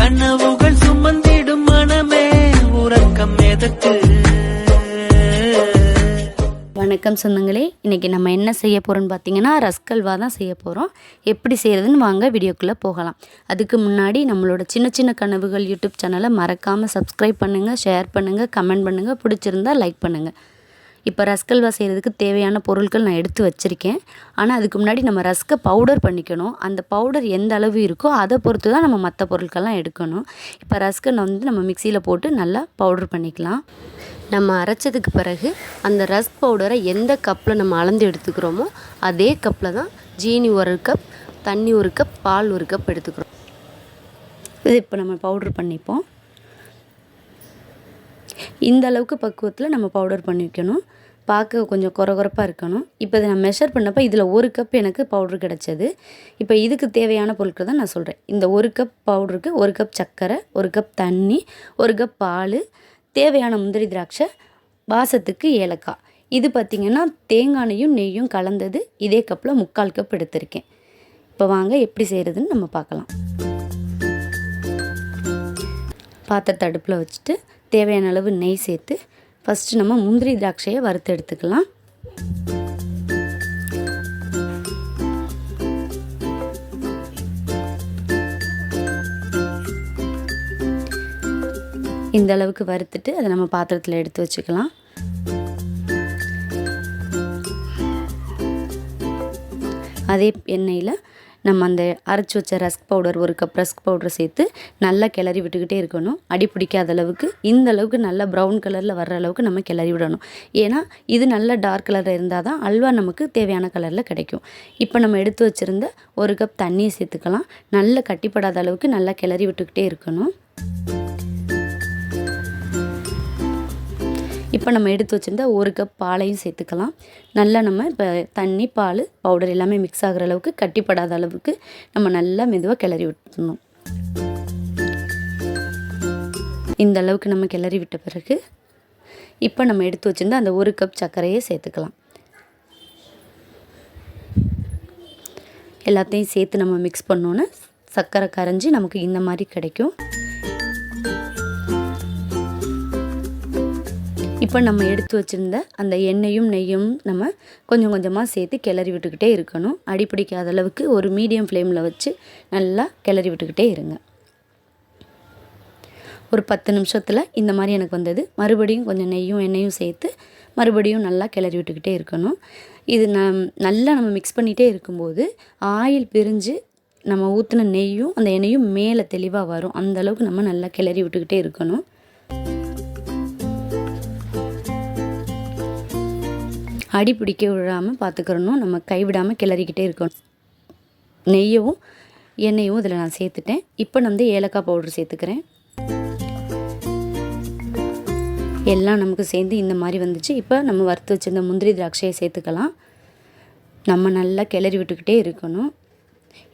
கனவுகள் சுமந்திடும் மனமே உறக்கம் எதற்கு. வணக்கம் சொந்தங்களே, இன்றைக்கி நம்ம என்ன செய்ய போகிறோம்னு பார்த்தீங்கன்னா ரஸ்க் அல்வா தான் செய்ய போகிறோம். எப்படி செய்கிறதுன்னு வாங்க வீடியோக்குள்ளே போகலாம். அதுக்கு முன்னாடி நம்மளோட சின்ன சின்ன கனவுகள் யூடியூப் சேனலை மறக்காமல் சப்ஸ்கிரைப் பண்ணுங்கள், ஷேர் பண்ணுங்கள், கமெண்ட் பண்ணுங்கள், பிடிச்சிருந்தா லைக் பண்ணுங்கள். இப்போ ரஸ்க் அல்வா செய்கிறதுக்கு தேவையான பொருட்கள் நான் எடுத்து வச்சுருக்கேன். ஆனால் அதுக்கு முன்னாடி நம்ம ரஸ்க்கை பவுடர் பண்ணிக்கணும். அந்த பவுடர் எந்த அளவு இருக்கோ அதை பொறுத்து தான் நம்ம மற்ற பொருட்கள்லாம் எடுக்கணும். இப்போ ரஸ்க்கை நம்ம மிக்சியில் போட்டு நல்லா பவுடர் பண்ணிக்கலாம். நம்ம அரைச்சதுக்கு பிறகு அந்த ரஸ்க் பவுடரை எந்த கப்பில் நம்ம அளந்து எடுத்துக்கிறோமோ அதே கப்பில் தான் ஜீனி 1 கப், தண்ணி 1 கப், பால் 1 கப் எடுத்துக்கிறோம். இது இப்போ நம்ம பவுடர் பண்ணிப்போம். இந்த அளவுக்கு பக்குவத்தில் நம்ம பவுடர் பண்ணிக்கணும். பார்க்க கொஞ்சம் குறகுறப்பாக இருக்கணும். இப்போ இதை நான் மெஷர் பண்ணப்போ இதில் 1 கப் எனக்கு பவுட்ரு கிடச்சது. இப்போ இதுக்கு தேவையான பொருட்கள் தான் நான் சொல்கிறேன். இந்த 1 கப் பவுடருக்கு 1 கப் சர்க்கரை, 1 கப் தண்ணி, 1 கப் பால், தேவையான முந்திரி திராட்சை, வாசத்துக்கு ஏலக்காய். இது பார்த்திங்கன்னா தேங்காயும் நெய்யும் கலந்தது. இதே கப்பில் 3/4 கப் எடுத்திருக்கேன். இப்போ வாங்க எப்படி செய்கிறதுன்னு நம்ம பார்க்கலாம். பாத்திரத்தை அடுப்பில் வச்சுட்டு தேவையான அளவு நெய் சேர்த்து ஃபஸ்ட்டு நம்ம முந்திரி திராட்சையை வறுத்து எடுத்துக்கலாம். இந்த அளவுக்கு வறுத்துட்டு அதை நம்ம பாத்திரத்தில் எடுத்து வச்சுக்கலாம். அதே எண்ணெயில் நம்ம அந்த அரைச்சி வச்ச ரஸ்க் பவுடர் 1 கப் ரஸ்க் பவுடரை சேர்த்து நல்லா கிளறி விட்டுக்கிட்டே இருக்கணும். அடி பிடிக்காத அளவுக்கு இந்த அளவுக்கு நல்லா ப்ரௌன் கலரில் வர்ற அளவுக்கு நம்ம கிளறி விடணும். ஏன்னா இது நல்ல டார்க் கலரில் இருந்தால் தான் அல்வா நமக்கு தேவையான கலரில் கிடைக்கும். இப்போ நம்ம எடுத்து வச்சுருந்த 1 கப் தண்ணியை சேர்த்துக்கலாம். நல்லா கட்டிப்படாத அளவுக்கு நல்லா கிளறி விட்டுக்கிட்டே இருக்கணும். இப்போ நம்ம எடுத்து வச்சுருந்த 1 கப் பாலையும் சேர்த்துக்கலாம். நல்லா நம்ம இப்போ தண்ணி, பால், பவுடர் எல்லாமே மிக்ஸ் ஆகிற அளவுக்கு கட்டிப்படாத அளவுக்கு நம்ம நல்லா மெதுவாக கிளறி விட்டுணும். இந்த அளவுக்கு நம்ம கிளறி விட்ட பிறகு இப்போ நம்ம எடுத்து வச்சுருந்த அந்த 1 கப் சர்க்கரையை சேர்த்துக்கலாம். எல்லாத்தையும் சேர்த்து நம்ம மிக்ஸ் பண்ணோன்னே சர்க்கரை கரைஞ்சி நமக்கு இந்த மாதிரி கிடைக்கும். இப்போ நம்ம எடுத்து வச்சுருந்த அந்த எண்ணெயும் நெய்யும் நம்ம கொஞ்சம் கொஞ்சமாக சேர்த்து கிளறி விட்டுக்கிட்டே இருக்கணும். அடிப்பிடிக்காத அளவுக்கு ஒரு மீடியம் ஃப்ளேமில் வச்சு நல்லா கிளறி விட்டுக்கிட்டே இருங்க. ஒரு 10 நிமிஷத்தில் இந்த மாதிரி எனக்கு வந்தது. மறுபடியும் கொஞ்சம் நெய்யும் எண்ணெயும் சேர்த்து மறுபடியும் நல்லா கிளறி விட்டுக்கிட்டே இருக்கணும். இது நல்லா நம்ம மிக்ஸ் பண்ணிகிட்டே இருக்கும்போது ஆயில் பிரிஞ்சு நம்ம ஊற்றின நெய்யும் அந்த எண்ணெயும் மேலே தெளிவாக வரும். அந்த அளவுக்கு நம்ம நல்லா கிளறி விட்டுக்கிட்டே இருக்கணும். அடி பிடிக்க விடாமல் பார்த்துக்கிறணும். நம்ம கைவிடாமல் கிளறிக்கிட்டே இருக்கணும். நெய்யும் எண்ணெயும் இதில் நான் சேர்த்துட்டேன். இப்போ நான் ஏலக்காய் பவுடர் சேர்த்துக்கிறேன். எல்லாம் நமக்கு சேர்ந்து இந்த மாதிரி வந்துச்சு. இப்போ நம்ம வறுத்து வச்சுருந்த முந்திரி திராட்சையை சேர்த்துக்கலாம். நம்ம நல்லா கிளறி விட்டுக்கிட்டே இருக்கணும்.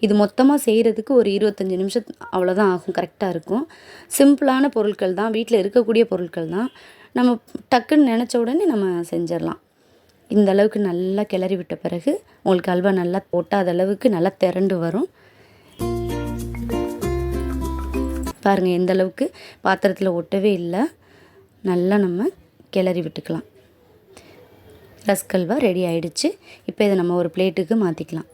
இது மொத்தமாக செய்கிறதுக்கு ஒரு 25 நிமிஷம் அவ்வளோதான் ஆகும். கரெக்டாக இருக்கும். சிம்பிளான பொருட்கள் தான், வீட்டில் இருக்கக்கூடிய பொருட்கள் தான். நம்ம டக்குன்னு நினச்ச உடனே நம்ம செஞ்சிடலாம். இந்த அளவுக்கு நல்லா கிளறி விட்ட பிறகு உங்களுக்கு அல்வா நல்லா ஒட்டாத அளவுக்கு நல்லா திரண்டு வரும். பாருங்கள் எந்த அளவுக்கு பாத்திரத்தில் ஒட்டவே இல்லை. நல்லா நம்ம கிளறி விட்டுக்கலாம். ரஸ்க் அல்வா ரெடி ஆயிடுச்சு. இப்போ இதை நம்ம ஒரு பிளேட்டுக்கு மாற்றிக்கலாம்.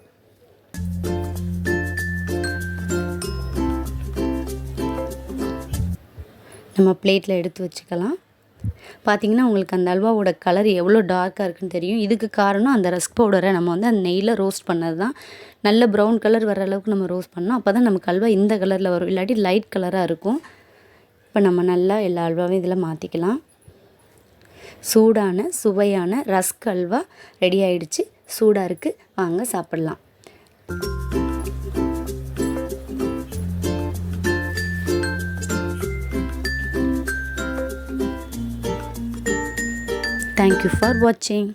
நம்ம பிளேட்டில் எடுத்து வச்சுக்கலாம். பார்த்திங்கன்னா உங்களுக்கு அந்த அல்வாவோட கலர் எவ்வளோ டார்க்காக இருக்குன்னு தெரியும். இதுக்கு காரணம் அந்த ரஸ்க் பவுடரை நம்ம அந்த நெய்யில் ரோஸ்ட் பண்ணது தான். நல்ல ப்ரௌன் கலர் வர அளவுக்கு நம்ம ரோஸ்ட் பண்ணோம். அப்போ தான் நமக்கு அல்வா இந்த கலரில் வரும். இல்லாட்டி லைட் கலராக இருக்கும். இப்போ நம்ம நல்லா எல்லா அல்வாவையும் இதில் மாற்றிக்கலாம். சூடான சுவையான ரஸ்க் அல்வா ரெடி ஆயிடுச்சு. சூடாக இருக்குது, வாங்க சாப்பிட்லாம். Thank you for watching.